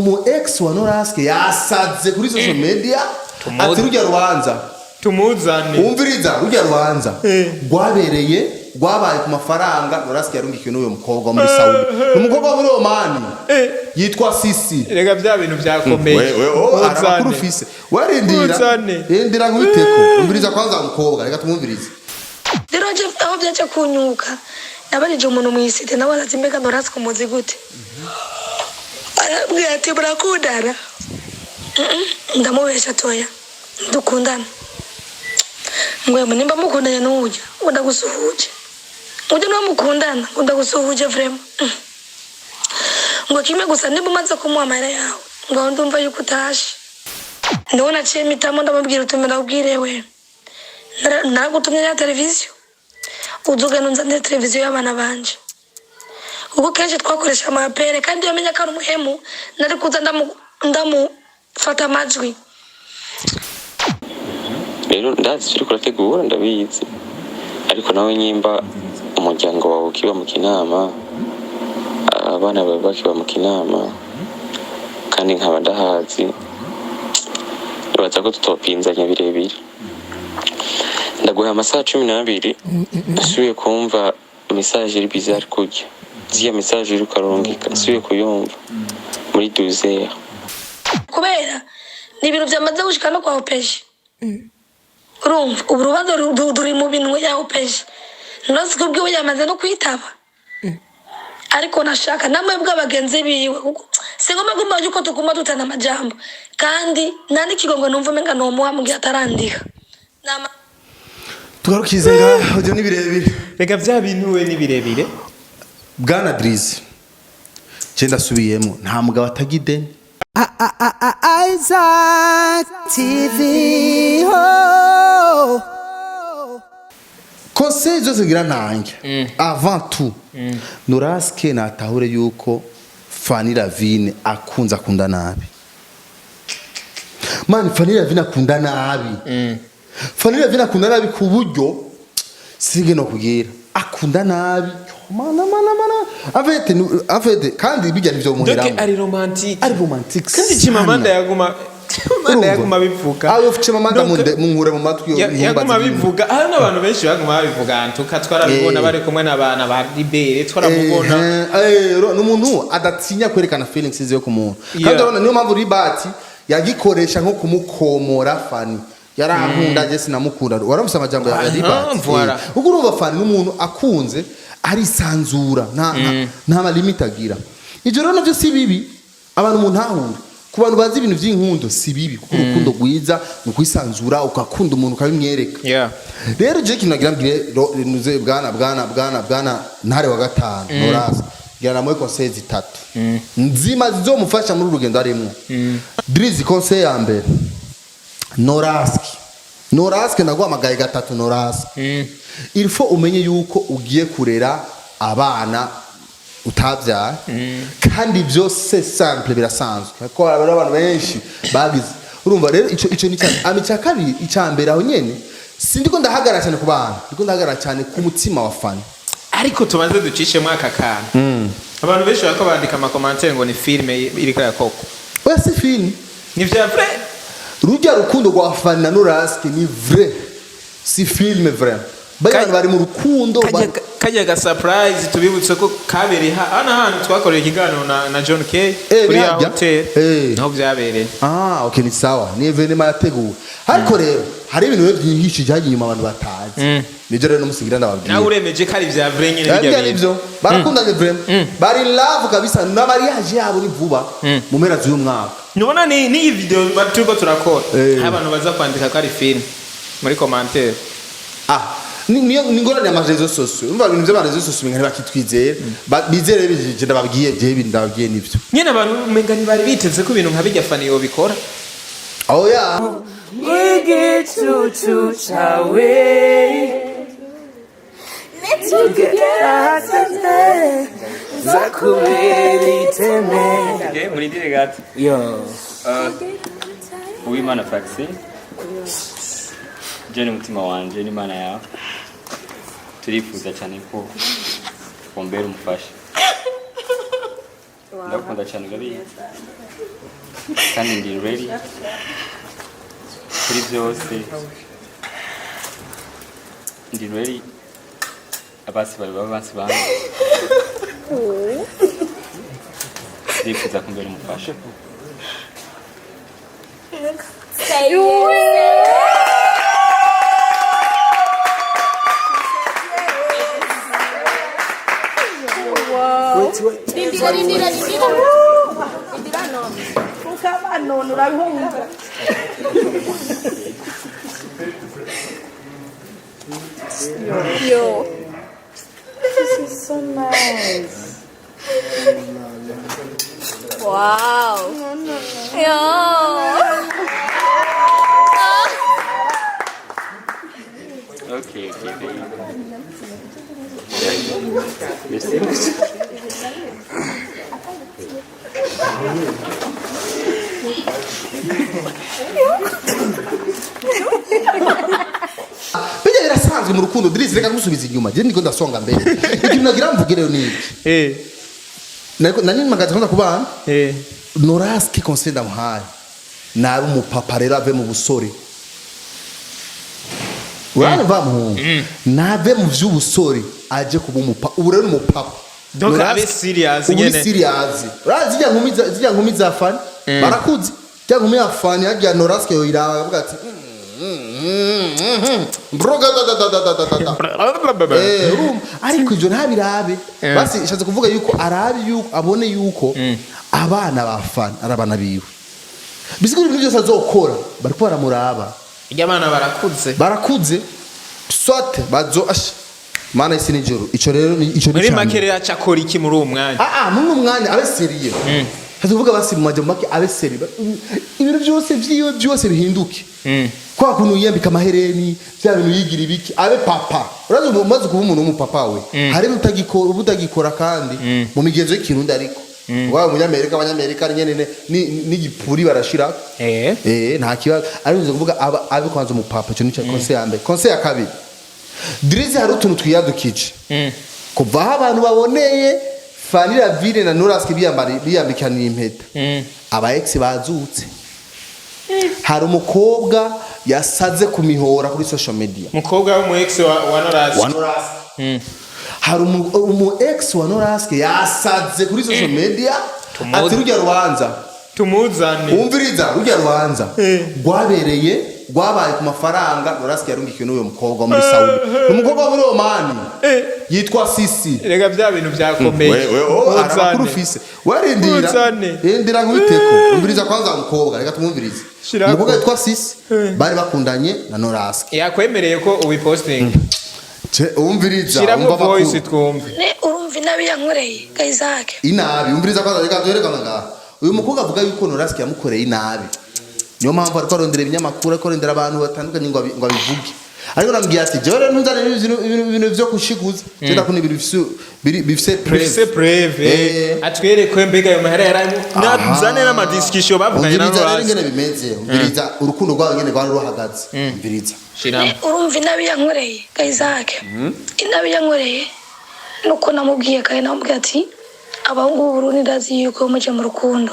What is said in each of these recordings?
Mu ex wa Norasque yasaze kuri social media ati rujya rubanza tumuzane umviriza rujya rubanza rwabereye rwabaye ku mafaranga Norasque yarungikiwe n'uyo mukobwa muri Saudi umukobwa muri Oman yitwa Sisi rega bya bintu byakomeye amakuru fise warindira nk'ubiteko umviriza kwanza umukobwa reka tumumvirize rero je aho byaje kunyuka nabarije umuntu mu isite nawe arazimbega Norasque umuzi gute arabwira ati burakundana ndamubesha toya dukundana ngwe nimba mukundana n'ujya ndagusuhuje ujya no mukundana ndagusuhuje vraiment ngo kimwe gusa nimba umaze kumuha amahera yawe ngo ndumva yuko utaje ndabona ciye mitamo ndamubwira utumira ubwirewe naragutumye ya televiziyo uzugana unzanire televiziyo y'abana banje ubu kenshi twakoresha amapere kandi yamenya ko ari umuhemu nari kuza ndamufata amajwi rero ndazi turi kurategura ndabizi ariko nawe nyimba umuryango wawe ukiba mu kinama abana bawe bakiba mu kinama kandi nkaba ndahazi nibaza ko tutopinzanya birebire ndaguha amasaha 12 usubiye kumva message iri bizarre kujya ziya message iri karongika usubiye kuyumva muri 12 kubera ni ibintu byamaze gushika no kwa opeje urumva urubanza ruri mu bintu ya opeje Norasque ubwiwe yamaze no kwitaba ariko nashaka namwe bw'abagenzi biwe singoma guma yuko tukuma dutana amajambo kandi nani kigongo numva menga no muha mugiye atarandika nama tugarukize ngaho byo ni birebire rega bya bintu we ni birebire Bwana Drizzy cyenda subiyemo nta mugabo atagide Isaac TV ho conseil zose ngira nanjye avant tout Norasque natahure yuko Fanny LAVINE akunda nabi man Fanny LAVINE akunda nabi Fanny LAVINE akunda nabi ku buryo singe no kugira akunda nabi mana afete kandi bijya nivyo muheramo donc ari romantique kandi chimamanda yaguma bivuga ayo chimamanda munkure mu matwi yaguma bivuga hari n'abantu benshi baguma bivuga ntuka twarabibona bari kumwe n'abana ba libere twaramubona n'umuntu adatinya kwerekana feelings ziyo ku muntu kandi urabona niyo mpamvu ribati yagikoresha nko kumukomora Fanny yarankunda je sinamukunda waramusa amajambo ya ribati uko urumva Fanny n'umuntu akunze ari sanzura nta malimit agira ivyo rero navyo si bibi abantu umuntu ahura ku bantu bazi ibintu by'inkundo si bibi kuko urukundo gwiza ukwisanzura ukakunda umuntu ukabimwereka rero je kinagira mbire nuze bwana ntare wa gatanu Norasque gira namwe conseil 3 nzima zizomufasha muri urugendo arimo Drizzy conseil ya mbere Norasque nagwamagaye 3 Norasque il faut umenye yuko ugiye kurera abana utabyara kandi byose simple birasanzwe ko abantu benshi bagize urumva rero ico ni cyane amica kabiri icambere aho nyene sindiko ndahagara cyane ku bantu ndiko ndahagara cyane ku mutima wa Fanny ariko tubanze ducishe mwaka kana abantu benshi bako bandika ama commentaire ngo ni filme iri kaya koko oya si film ni vya vrai rujya rukundo rwa Fanny na Norasque ni vrai si film vrai bari mu rukundo kajya ga surprise tubibutse ko kabere hano twakoreye ikiganiro na John K kuri ya hotel no byabereye okay ni sawa ni evenement yateguwe ariko rero hari ibintu byinshi byagiye inyuma abantu batazi nibyo rero n'umusigira ndababwiye nawe uremeje kari vya vrai nyine bijya bibyo barakundanye vraiment bari love kabisa na mariage yabo ni vuba mu mpera z'uyu mwaka nubona ni iyi video turiko turakora abantu baza kwandika ko ari film muri commentaire ningorane amarezo sosio umva ibintu by'amarezo sosio ngani bakitwizera bizere bije ndababwiye je ndababwiye nivyo nyene abantu mengani bari biteze ko ibintu nkabijya Fanny yo bikora ya igicucu cawe nitugera zakubera iteme muri dire gato uwimana faxi jene mutima wanje ni mana yawe turifuza cyane ko bombera umufasha ndakunda cyane gabi kandi ndi ready kuri byose, ndi ready abasi banjye ndifuza kumbera umufasha. Yo, this is so nice. Wow. Yo. Okay, baby. Bijya birasanzwe mu rukundo Drizzy, reka gusubiza inyuma je niko ndasonga mbere ikintu nagira mvuge rero ni nani magaza kwanza kubana Norasque conseil d'amuhaye nabi umupapa rero ave mu busore urane bamuhungu nave mu vy'ubusore aje kuba umupapa ubu rero umupapa donc abe serious nyene serious zijya nkumi za FANNY barakuzi zijya nkumi ya FANNY hajya Norasque yo iraba avuga ati broga ariko ivyo ntabirabe basi ishatse kuvuga yuko arabi yuko abone yuko abana ba FANNY arabana biwe bisigura ibintu byose azokora bariko baramuraba y'abana barakuze sote bazo mana isi nijoro ico rero ico muri makerera cyakora iki muri uwo mwanya muri uwo mwanya abe seriye tuvuga basi mu majambo make abe seriye ibintu byose vyiwe byose bihinduke kwa kuntu yiyambika amahereni bya bintu yigira ibiki abe papa urazo umaze kuba umuntu w'umupapa we hari ubutagikora kandi mu migenzo y'ikirundi ariko wa munyamerika abanyamerika nyene n'igipuri barashira nta kibazo arizo kuvuga abe kwanza umupapa cyo nico conseil ya mbere. Conseil ya kabiri Drizzy hari utuntu twiyadukije kuva abantu baboneye FANNY LAVINE na Norasque biyambikana impeta aba ex bazutse hari umukobwa yasaze kumihora kuri social media umukobwa wo mu ex wa Norasque hari umu ex wa Norasque yasaze kuri social media ati rujya rubanza tumuzane umviriza rujya rubanza rwabaye ku mafaranga Norasque yarungikiwe n'uyo mukobwa muri Saudi umukobwa muri Oman yitwa Sisi rega bya bintu byakomeye arakuru fise warindira nk'ubiteko umviriza kwanza umukobwa reka tumumvirize umukobwa yitwa Sisi bari bakundanye na Norasque yakwemereye ko ubiposting umviriza umva voice twumve urumva inabi yankoreye Isaac inabi umviriza kwanza reka duherekana ngaha uyu mukobwa avuga yuko Norasque yamukoreye inabi niyo mpamvu ariko arondera ibinyamakuru ariko arondera abantu batandukanye ngo abivuge ariko nambwiye ati jore ntuzane ibintu byo kushiguza cyenda ko n'ibintu bifise preve atwereke mbega yo mahera yaranye nazane n'ama discussion bavuganye na Norasque ngene bimeze umviriza urukundo rwawe ngene rwari ruhagaze umviriza urumva inabi yankoreye Isaac inabi yankoreye nuko namubwiye kandi namubwiye ati abahungu b'Uburundi ndazi yuko muje mu rukundo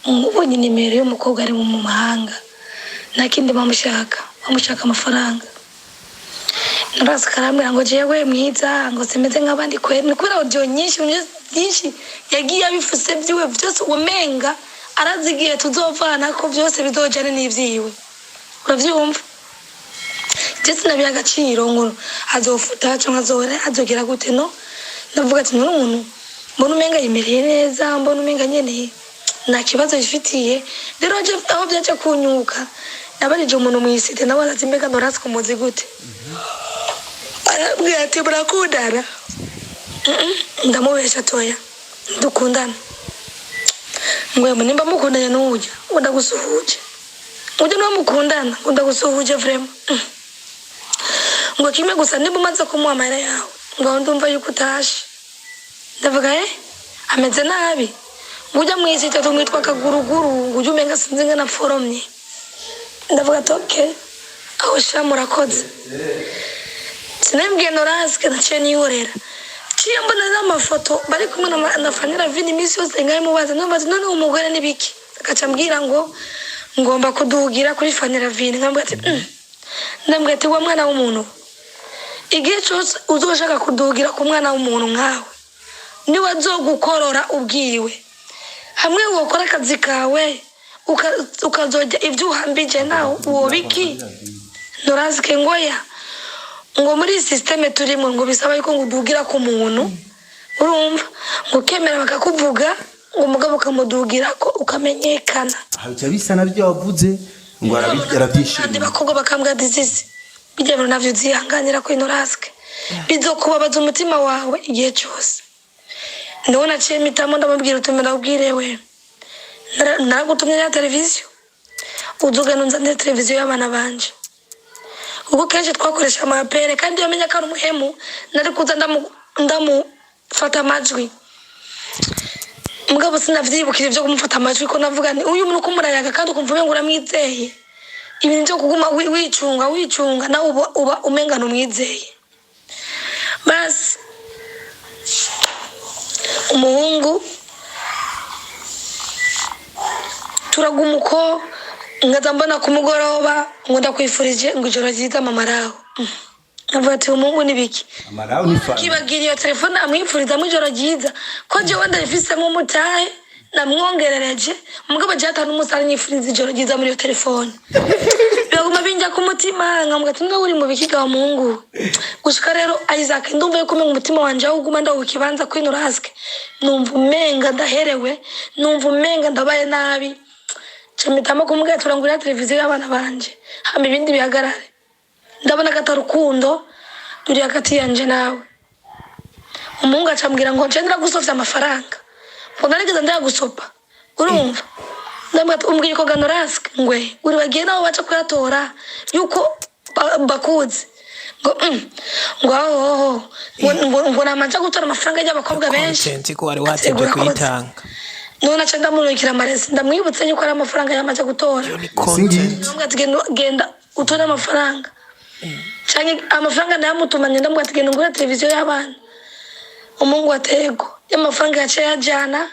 mubonye nimero y'umukobwa ari mu mahanga nta kindi bamushaka amafaranga Norasque arambwira ngo jewe mwiza ngo simeze nk'abandi kweri ni kubera audio nyinshi yagiye abifuse byiwe byose umenga arazigiye tuzovana ko byose bizojane n'ivyiwe uravyumva Jesse nabiya agaciro ngo azofuta cyangwa azogera gute no ndavuga ati n'umuntu mbona umenga yimereye neza mbona umenga nyene nta kibazo gifitiye rero je aho byaje kunyuka nabarije umuntu mu isite nabo ati mbega Norasque umuzi gute arabwira ati burakundana ndamubesha toya dukundana ngwe nimba mukundanya n'ujya ndagusuhuje ujya no mukundana ndagusuhuje vraiment ngo kimwe gusa nimba umaze kumuha amahera yawe ngo ndumva yuko utashe ndavuga ameze nabi ngujya mu isite tumwitwa kaguruguru ngujya umenga sinzi ngana foromye ndavuga ati okay aho sha murakoze sinembwiye Norasque naciye nihorera ciye mbona n'amafoto bari kumwe na FANNY LAVINE imisi yose ngaye mubaza none umugore nibiki agaca ambwira ngo ngomba kudugira kuri FANNY LAVINE nkambwira ati ndambwira ati wa mwana w'umuntu igihe cyose uzoshaka kudugira ku mwana w'umuntu nkawe niwe azogukorora ubwiwe hamwe wokora akazi kawe ukazojya ibyo uhambije nawe uwo biki Norasque ngoya ngo muri systeme turimo ngo bisaba yuko ngudugira ku muntu urumva ngo kemera bakakuvuga ngo mugabo kamudugira ko ukamenyekana aho bisa nabyo wavuze ngo arabyishimira kandi bakobwa bakambwa disease bijya navyo zihanganira ko Norasque bizokubabaza umutima wawe igihe cyose ndabona ciye mitamo ndamubwira utumira ubwirewe naragutumye ya televiziyo uzugana nzanze televiziyo y'abana banje ubwo kenshi twakoresha amapere kandi yamenya ko ari umuhemu nari kuza ndamufata amajwi mugabo sinavyibukira ibyo kumufata amajwi ko navuga ni uyu muntu kumurayaga kandi ukumva umenga uramwizeye ibintu byo kuguma wicunga nawe uba umengana umwizeye basi umuhungu turaguma uko ngaza mbona ku mugoroba ngo ndakwifurije ngo ijoro ryiza mama raho avuga ati umuhungu ni biki amaraho ni FANNY kibagira iyo telefone amwifuriza mu ijoro ryiza ko jewe ndayifisemo umutahe namwongerereje umugabo jata n'umusari nyifuriza ijoro ryiza muri iyo telefone biraguma binjya ku mutima nkamuga ati nda uri mu bikiga wa muhungu gushika rero Isaac ndumva yuko umenga umutima wanje aho uguma ndawukibanza kuri Norasque numva umenga ndaherewe numva umenga ndabaye nabi Chamitama kumubwira turangurira televiziyo y'abana banje hama ibindi bihagarare ndabona gatarukundo turi hagati yanje nawe umuhungu acambwira ngo ncendera gusofya amafaranga mbona nigeze ndayagusopa urumva ndamwata umbwira ko Norasque ngwe uri bagiye nawe baca kuyatora yuko bakuze ngo namanja gutora amafaranga y'abakobwa benshi content ko wari watebye kuyitanga none acha ndamurikira amaresi ndamwibutse yuko ari amafaranga yamaze gutora ndamubwira ati genda utore amafaranga cyane amafaranga ndayamutumanye ndamubwira ati genda ngure televiziyo y'abana umungu atego y'amafaranga yaciye yajana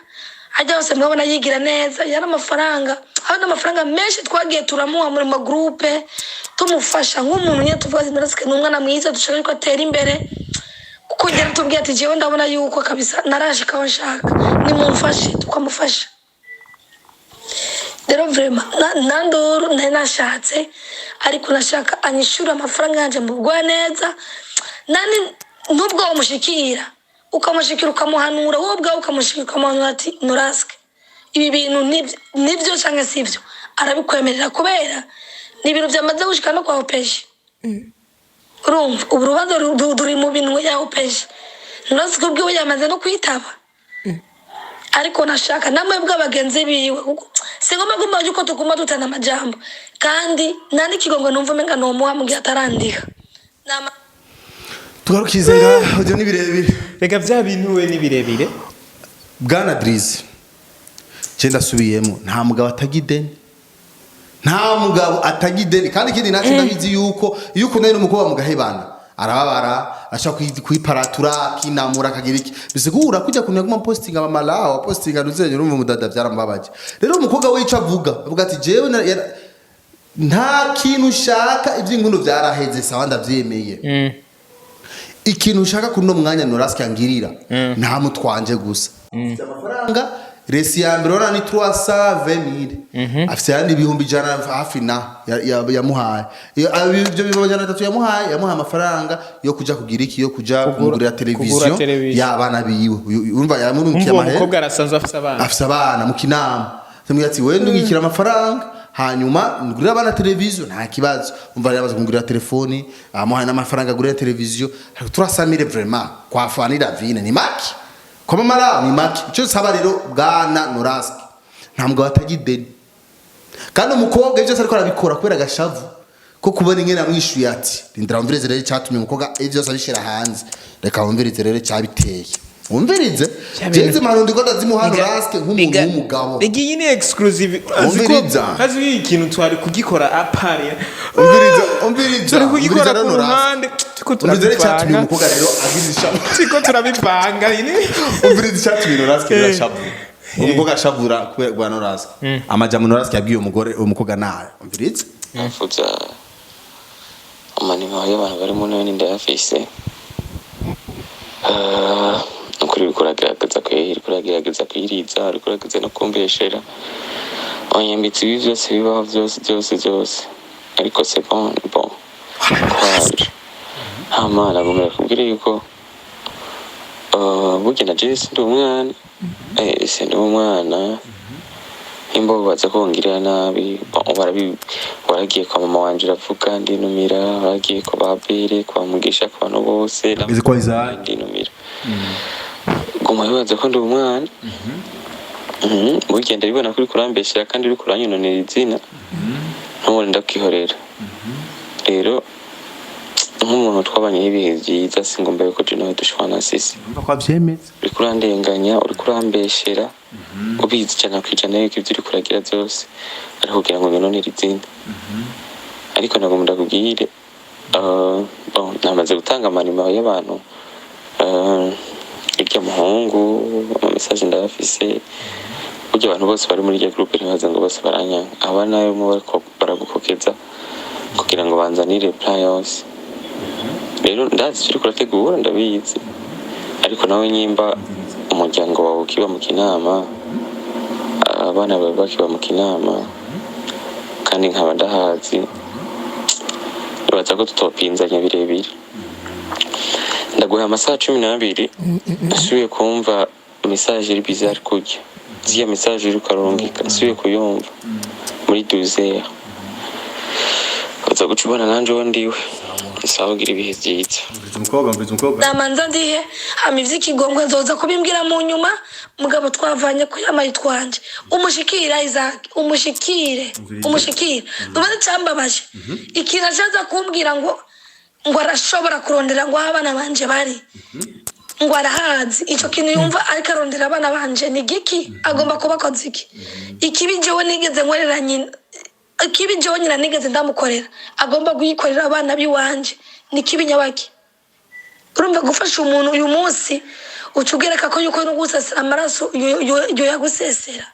ajya hose mwabona yigira neza yari amafaranga hano amafaranga menshi twagiye turamuha muri magroupe tumufasha nk'umuntu nyine tuvuga ati Norasque n'umwana mwiza dushaka ko atera imbere kugera tubwiye ati jewe ndabona yuko kabisa naraje kaho nshaka nimumfashe tukamufasha rero vraiment nandoro nashatse ariko nashaka anyishura amafaranga yanje mu bwa neza nani nubwo umushikira ukamushikira ukamuhanura wowe bwa ukamushikira ukamuhanura ati Norasque ibi bintu nibyo cyangwa sivyo arabikwemerera kubera ni ibintu byamaze gushika no kwa opeje urumva urubanza ruri mu bintu yaho peje Norasque ubwiwe yamaze no kwitaba ariko nashaka namwe bw'abagenzi biwe singoma guma yuko tukuma dutana amajambo kandi nani kigongo numva menga no muha mugihe atarandika tugarukizera audio ni birebire rega bya bintu we ni birebire bwana Drizzy cyenda subiyemo nta mugabo atagideni kandi kindi nacu ndabizi yuko nayo umukobwa mugahebana arababara ashaka kwiparatura kinamura akagira iki bisigura kujya kuneguma posting abamala posting aruzenye urumva mudada byaramubabaje rero umukobwa we avuga ati jewe nta kintu ushaka iby'inkundo byaraheze sawa ndavyemeye ikintu ushaka kuno mwanya Norasque angirira nta mutwanje gusa amafaranga resi ya mbere ora ni 320,000 afite yandi ibihumbi jana hafi na yamuhaye ibyo bihumbi jana 3 yamuhaye amafaranga yo kuja kugira iki yo kuja kugurira televiziyo y'abana biwe urumva yamurunkiye amahe umukobwa arasanzwe afite abana mu kinama semwe ati we ndungikira amafaranga hanyuma ngurira abana televiziyo nta kibazo umva yabaza kungurira telefoni amuhaye n'amafaranga gurira televiziyo 300,000 vraiment kwa FANNY LAVINE ni maki koma mara ni maki cyo saba rero bwana Norasque ntabwo batagideni kandi umukobwa ibyo ariko arabikora kubera gashavu ko kubona ingene amwishuye ati ndira umvirize rero cyatumye umukobwa ibyo abishira hanze reka umvirize rero cyabiteye umvirize jenze marundi ko ndazimuha Norasque nk'umuntu w'umugabo igiye ni exclusive kazi ikintu twari kugikora apari umvirize turi kugikora ku ruhande umvirize cyatumye umukobwa rero agize ishavu tiko turabipanga ini umvirize cyatumye Norasque birashavu umukobwa ashavura kubera Norasque amajambo Norasque yabwiye umugore umukobwa nayo umviritse afuza amanima y'abantu bari mu none ndayafise ukuri bikuragerageza kwiriza bikuragerageza no kumbeshera abanyambitsi ibi byose bibaho byose ariko c'est bon courage nta mana agomba kubwira yuko burya na Jesse ndi umwana ndi umwana imbo baza kongirira nabi waragiye kwa mama wanje uravuga ndinumira waragiye kwa babere kwa mugisha kwa no bose ndinumira goma bibaza ko ndi umwana burya ndabibona kuri kurambeshera kandi uri kuranyononera izina ntumure ndakwihorera rero nk'umuntu twabanye ibihe byiza singomba yuko je nawe dushwana sisi kwa byemeza uri kurandenganya uri kurambeshera ubizi cyane kwijana yuko ibyo uri kuragira byose ariko kugira ngo nononere izina ariko nagomba ndakubwire namaze gutanga amanima y'abantu irya muhungu ama message ndayafise burya abantu bose bari muri irya groupe ntibaza ngo bose baranyanga aba nayo mu baragukokeza kugira ngo banzanire reply yose rero ndazi turi kurategura ndabizi ariko nawe nyimba umuryango wawe ukiba mu kinama abana bawe bakiba mu kinama kandi nkaba ndahazi nibaza ko tutopinzanya birebire ndaguha amasaha 12 asubiye kumva message iri bizarre kujya ziya message iri karongika asubiye kuyumva muri 12h uza gucubana nanje wandiwe isabagira ibihe byiza umukobwa namanza ndihe hama ivy'ikigongwe nzoza kubimbwira mu nyuma mugabo twavanye ko yamaye twanje umushikira Isaac umushikire nubaze cyambabaje ikirajaza kumbwira ngo arashobora kurondera ngo abana banje bari ngo arahazi ico kintu yumva ariko arondera abana banje ni giki agomba kuba koze iki ikibi jewe nigeze nkorera nyina ikibi jewe nyina nigeze ndamukorera agomba guyikorera abana biwanje ni kibi nyabaki urumva gufasha umuntu uyu munsi ucugereka ko yuko no gusesera amaraso yo yagusesera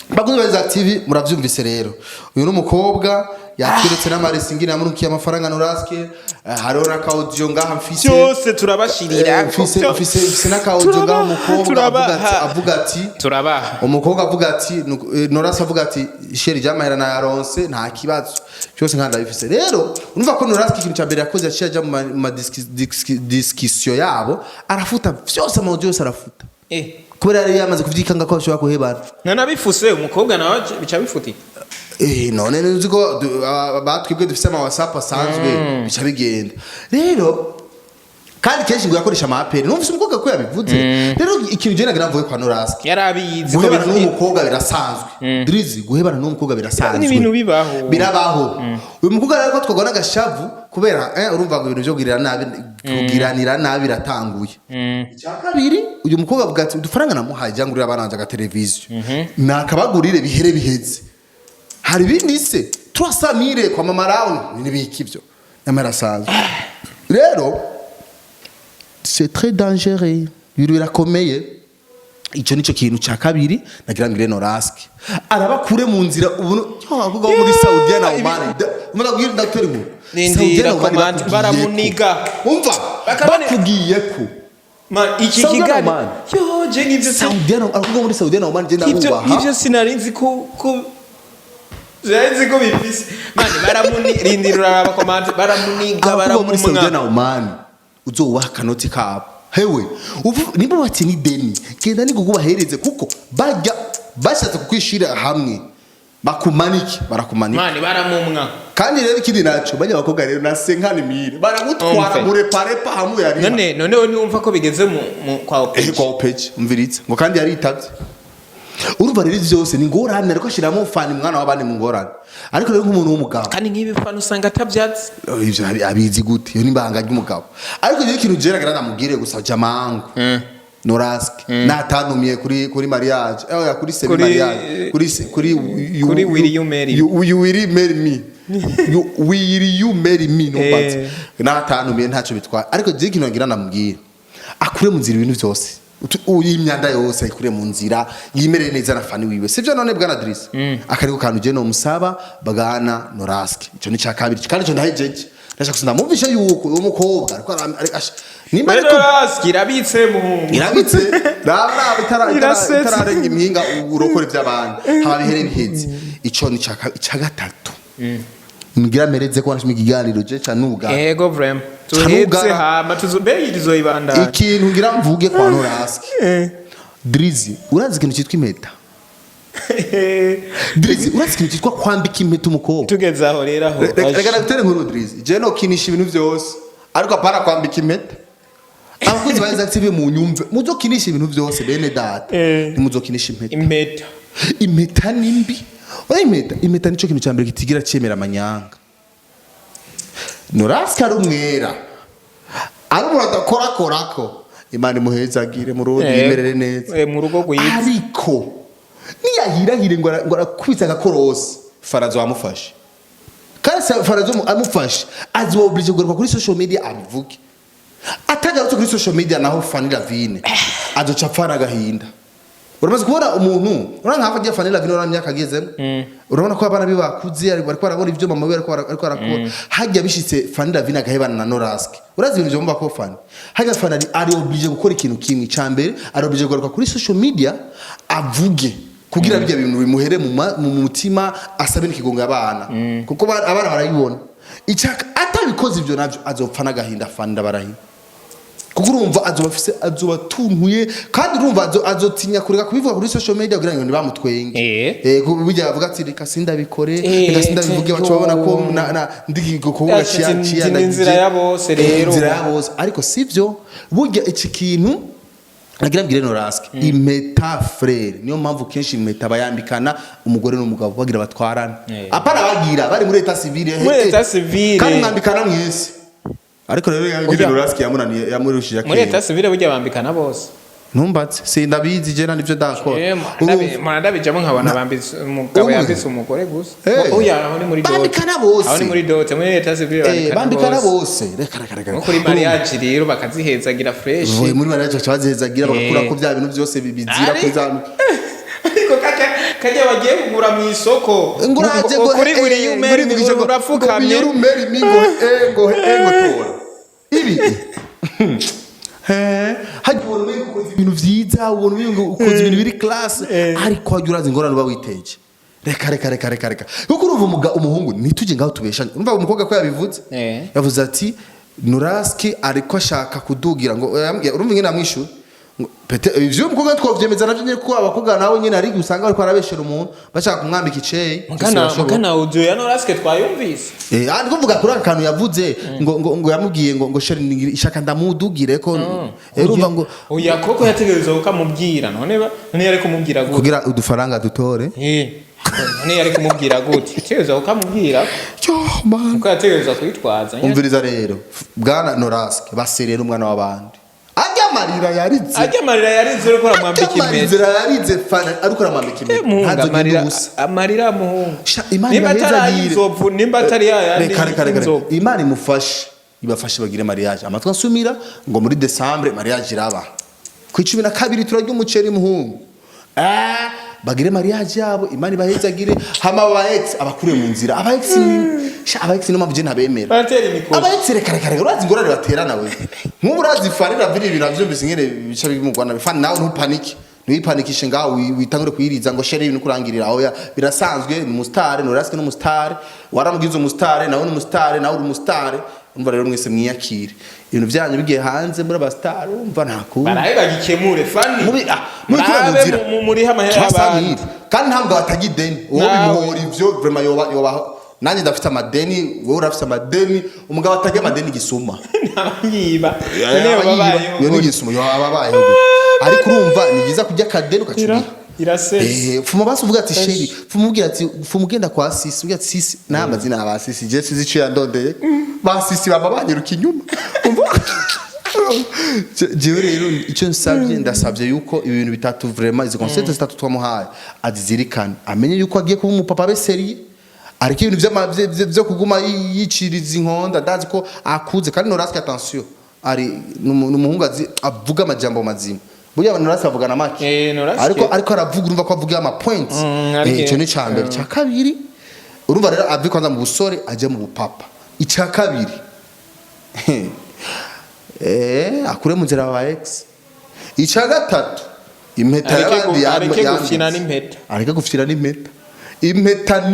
bakunze za TV muravyumvise rero uyu numukobwa yakiretse n'amaresingi namurukiye amafaranga Norasque hariho na kaudio ngaha mfise cyose turabashirira mfise na kaudio ngaha umukobwa avuga ati turabaha umukobwa avuga ati Norasque avuga ati sheri jamahera na yaronse nta kibazo cyose nkanda bifise rero urumva ko Norasque ikintu cyambere yakoze yaciye mu discussion yabo arafuta byose mu audio arafuta kubera yari yamaze kuvyikanga ko ashobora kuhebana nanabifuse umukobwa nawe bica bifuti none nuziko batwibwe dufise ama WhatsApp asanzwe bica bigenda rero kandi kenshi ngo yakoresha amaperi numvise umukobwa ko yabivuze rero ikintu je nagira mvuye kwa Norasque yarabizi ko n'umukobwa birasanzwe Drizzy guhebana n'umukobwa birasanzwe ni ibintu birabaho uyu mukobwa rero ko twagona gashavu kubera urumva ngo ibintu byo kugiranira nabi biratanguye cyakabiri uyu mukobwa avuga ati udufaranga namuhaye jangurira abananje aga televiziyo nakabagurire bihere biheze hari bindi se 300,000 kwa mama round nibiki byo namarasanzwe rero c'est très dangereux birakomeye ico nico kintu cya kabiri nagira ngire Norasque arabakure mu nzira ubu avuga muri Saudi na Oman umugabwira ndakeri mu nindira komandi baramuniga umva bakugiye ko iki kigani yo je ngivyo Saudi na avuga muri Saudi na Oman je ndabubaha ivyo sinarinzi ko Zainzi ko bifise mani baramunirindira abakomandi baramuniga muri Saudi na Oman uzowaha kanoti kabo hewe nibo bati ni deni genda ni gugubahereze kuko bajya bashatse kukwishira hamwe bakumaniki barakumanika mani baramumwa kandi rero ikindi naco bajya bakobwa rero na 50,000 baragutwara muri parepa hamwe yari none niumva ko bigeze mu kwa Opage kwa Opage umviritse ngo kandi yari itavye urumva rero byose ni ngorane ariko ashiramo fani mwana wabandi mu ngorane ariko rero nk'umuntu w'umugabo kandi nk'ibi fani usanga atabyatsi ivyo abizi gute iyo nimbanga ry'umugabo ariko rero ikintu jera gara namubwire gusa jamangu Norasque natanumiye kuri mariage kuri semi mariage kuri will you marry me will you marry me no but natanumiye ntaco bitwara ariko je ikintu ngira namubwire akure mu nzira ibintu byose uyimyanda yose ayikure mu nzira yimereye neza na fani wiwe sivyo none bwana Driss akariko kantu je no musaba bagana Norasque ico ni cyakabiri kandi cyo ndahejeje ndashaka sinamumvisha yuko uwo mukobwa ariko nimba Norasque irabitse muhungu irabitse itararenga impinga urokore by'abantu haba bihere biheze ico ni cya gatatu ngira mereze ko nashimye ikiganiro je canuga yego vrem tuhetse hama tuzobeyirizo ibanda ikintu ngira mvuge kwa Norasque Driss urazi ikintu cyitwa impeta Driss urazi ikintu cyitwa kwambika impeta umukobwa tugeze aho rero aho reka nagutere nkuru Driss je no kinisha ibintu byose ariko apara kwambika impeta abakuzi baza atibe mu nyumve muzokinisha ibintu byose bene data nimuzokinisha impeta nimbi impeta nico kintu cyambere kitigira cyemera amanyanga Norasque ari umwera ari umuntu korako Imana imuhezagire mu rugo yimerere neza mu rugo gwiza ariko niyahirahire ngo arakubitsa agakorosi Farazo amufashe kandi Farazo amufashe azoblige kugaruka kuri social media abivuge atagarutse kuri social media naho Fanny LAVINE azoca apfana agahinda uramaze kubona umuntu uranga hafa Fanny LAVINE uramyaka agezemo urabona ko abana bibakuze ariko barabona ivyo mama we ariko arakora hajya bishitse Fanny LAVINE agahebana na Norasque urazi ibintu byo mba ko Fanny hajya Fanny ari oblige gukora ikintu kimwe cyambere ari oblige kugaruka kuri social media avuge kugira bijya ibintu bimuhere mu mutima asabe n'ikigonga abana kuko abana barayibona icyaka atabikoze ivyo navyo azopfana agahinda Fanny ndabarahi kuko urumva azobatuntuye kandi urumva azotinya kureka kubivuga kuri social media kugira ngo ntibamutwenge bijya bavuga ati reka sindabikore reka sindabivuge bacu babona ko ndiko kuvuga cyane inzira ya bose rero ariko sivyo burya iki kintu nagira mbire Norasque impeta frère niyo mpamvu kenshi impeta bayambikana umugore n'umugabo bagira batwarana apana bagira bari muri etat civile kandi mwambikana mwese ariko rero yangire Norasque yamunaniye yamurushije muri etat civile burya bambikana bose ntumbatse sindabizi je nivyo dakora ndabijamo nkabona bambitse umugabo yambitse umugore gusa oya aho ni muri dote bambikana bose aho ni muri dote muri etat civile bambikana bose reka kuri mariage rero bakazihezagira fresh muri mariage bazihezagira bagakura ko bya bintu byose bibizira ko zamu ariko kajya bagiye kugura mu isoko kuri buri yumeri urafukamye yumeri mingo ego tora ibi hajya ubona ukoze ibintu vyiza ubona ukoze ibintu biri class ariko hajya urazi ingorane uba witeje reka kuko urumva umuhungu nituje ngaho tubeshanye urumva umukobwa ko yabivuze yavuze ati Norasque ariko ashaka kudugira ngo urumva ngene amwishyura pete ivyo umukobwa twovyemeza navyo nyine ko abakobwa nawe nyine ari usanga bariko arabeshera umuntu bashaka kumwambika iceye mukana audio ya Norasque twayumvise ari kuvuga kuri akantu yavuze ngo yamubwiye ngo sheri ishaka ndamudugire ko urumva ngo oya koko yategereza ukamubwira none yari kumubwira gute kugira udufaranga dutore none yari kumubwira gute yategereza ukamubwira uko yategereza kwitwaza umviriza rero bwana Norasque baserera umwana w'abandi amarira yaritse ariko aramwambika impeta yaritse Fanny ariko aramwambika impeta amarira muhungu Imana nimba atari yayandi Imana imufashe ibafashe bagire mariage amatwa nsumira ngo muri December mariage iraba ku 12 turarya umuceri muhungu bagire mariage yabo Imana ibahezagire hama aba ex abakure mu nzira aba ex no mavuje ntabemera batera imikono aba ex reka urazi ngorane baterana we nk'ubu urazi Fanny LAVINE ibintu byo mbese ngene bica bimugwana Fanny nawe ntupanike ntiwipanikishe ngaho witangure kuyiriza ngo shere ibintu kurangirira aho birasanzwe ni umustar Norasque n'umustar waramugize umustar nawe n'umustar nawe uri umustar umva rero mwese mwiyakire ibintu byanyu bigiye hanze muri abastar umva ntako baraye bagikemure Fanny muri hamahera abantu kandi ntabwo batagideni uwo bimuhora ivyo vraiment yoba nanjye ndafite amadeni wowe urafite amadeni umugabo atagiye amadeni gisuma yiba yo ni gisuma yo ababayeho ariko urumva ni byiza kujya kadeni ukacubira irasese fuma basi uvuga ati sheri fumubwira ati fumugenda kwa sisi uvuga ati sisi n'amazina aba sisi je sizico yandondeye ba sisi baba banyiruka inyuma jewe rero icyo nsabye ndasabye yuko ibintu bitatu vraiment izi concept zitatu twamuhaye azizirikana amenye yuko agiye kuba umupapa beseriye ariko ibintu byo kuguma yiciriza inkonda ndazi ko akuze kandi Norasque attention ari numuhungu avuga amajambo mazima burya abantu Norasque bavugana make ariko aravuga urumva ko avuga ama points ico ni cambere cya kabiri urumva rero avi kwanza mu busore aje mu bupapa icya kabiri akure mu nzira wa ex icya gatatu impeta y'abandi areke gufina n'impeta impeta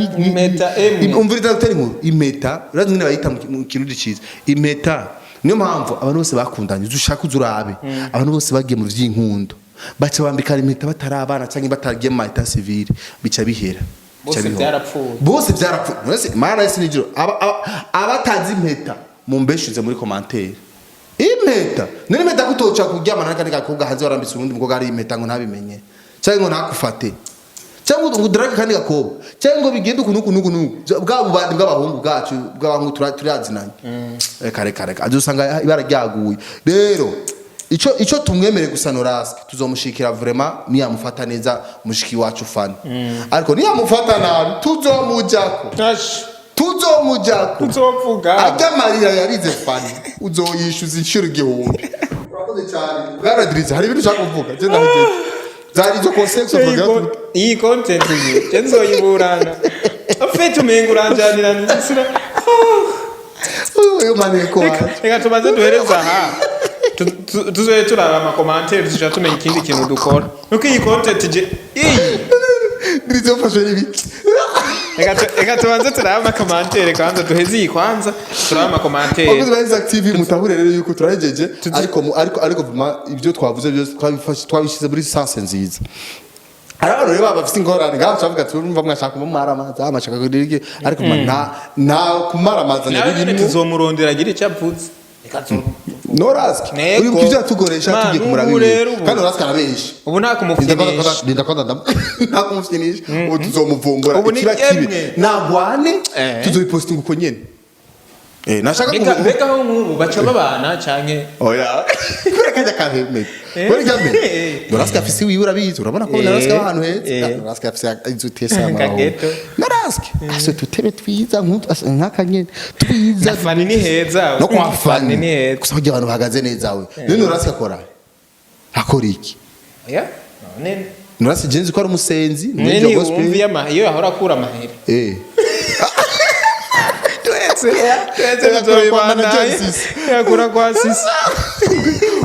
ni umviriza utari nkuru impeta urazi ngene bayita mu kintu ciza impeta niyo mpamvu abantu bose bakundanye ushaka uzurabe abantu bose bagiye mu vy'inkundo baca bambika impeta batarabana canke batagiye mu mata civile bica bihera bose byarapfuye mara ese nijiro abatazi impeta mu mbeshuze muri commentaire impeta none impeta kutoca kuryamana n'akandi gakobwa hanze warambitse ubundi mukobwa ari impeta ngo ntabimenye cyangwa ngo nakufate cyangwa ngo udrage kandi gakobwa cyangwa ngo bigende ukuntu bwa bubandi bw'abahungu bwacu bw'abantu turazinanye reka azusanga ibara ryaguye rero ico tumwemere gusa Norasque tuzomushikira vraiment niyamufata neza mushiki wacu Fanny ariko niyamufata nabi tuzomujako tuzovuga agamarira yarize Fanny uzoyishuza inshuro igihumbi urakoze cyane bwaradiriza hari ibintu ushaka kuvuga je ndahije zari zo concept of iyi content ni nzoyiburana afite umenguranjanira nisira uyu maneko reka tumaze duhereza aha tuzoye turaba ama commentaire dushaka tumenya ikindi kintu dukora nuko iyi content je ndirizo fashe n'ibiki reka tubanze turaba ama commentaire kwanza duheze iyi kwanza turaba ama commentaire abakozi ba Isaac TV mutahure rero yuko turahejeje ariko ibyo twavuze byose twabishize muri sense nziza ariko rero bafite ingorane gacha bavuga ati urumva mwashaka kumaramaza amashaka kudirige ariko na kumaramaza n'ibintu tuzomurondera gira icyavuze Norasque uri kuvya tugoresha tugiye kumurabira kandi Norasque arabesha ubu nakumufinisha nakumufinisha tuzomuvumbura ikira kibe nagwane tuzobipostinga uko nyene nashaka beka ho nk'ubu baca babana canke oya kure kajya kaheme kure kajya Norasque afise wiwe urabizi urabona ko Norasque ahantu heza Norasque afise izutesa amaho Norasque ase tutebe twiza nk'akanyene twiza Fanny ni heza no kwa Fanny ni heza gusa kugira abantu bahagaze neza we ni Norasque akora iki oya none Norasque jenzi ko ari umusenzi n'ibyo gospel iyo ahora akura amahera yakura kwa sisi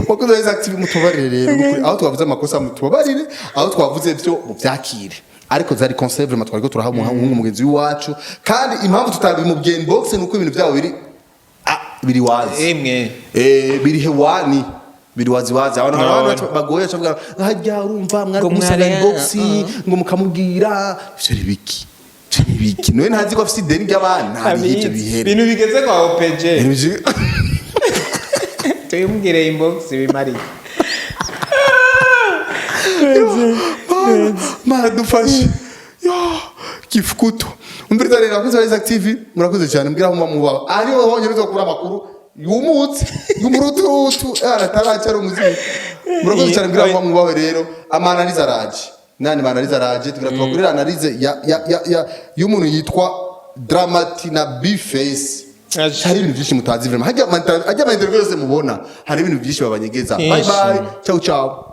wakoze neza active mutubarire rero aho twavuze amakosa mutubarire aho twavuze byo mubyakire ariko zari conserve matwariko turaha umuhungu mugenzi wacu kandi impamvu tutabi mu game box nuko ibintu byabo biri wazi biri hewani biri wazi abantu bagoye cyangwa hajya urumva mwari kumusanga box ngo mukamubwira ivyo ribiki ibiki none ntazi ko afite ideni ry'abana hari icyo bihere bintu bigeze kwa OPG tuyumugire inbox bimari dufashe kifukuto umbiriza rero abakozi ba Isaac TV murakoze cyane mbwira aho muba ari ho hongera uzokura amakuru yumutse yumurututu arataracyara umuziki murakoze cyane mbwira aho muba rero amanaliza araje nani manaliza araje tugakurira analize ya y'umuntu yitwa Dramatina B-Face hari ibintu byinshi mutazi vraiment hajya ma interview yose mubona hari ibintu byinshi babanyegeza bye bye ciao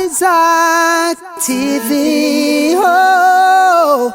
Isaac TV. Oh.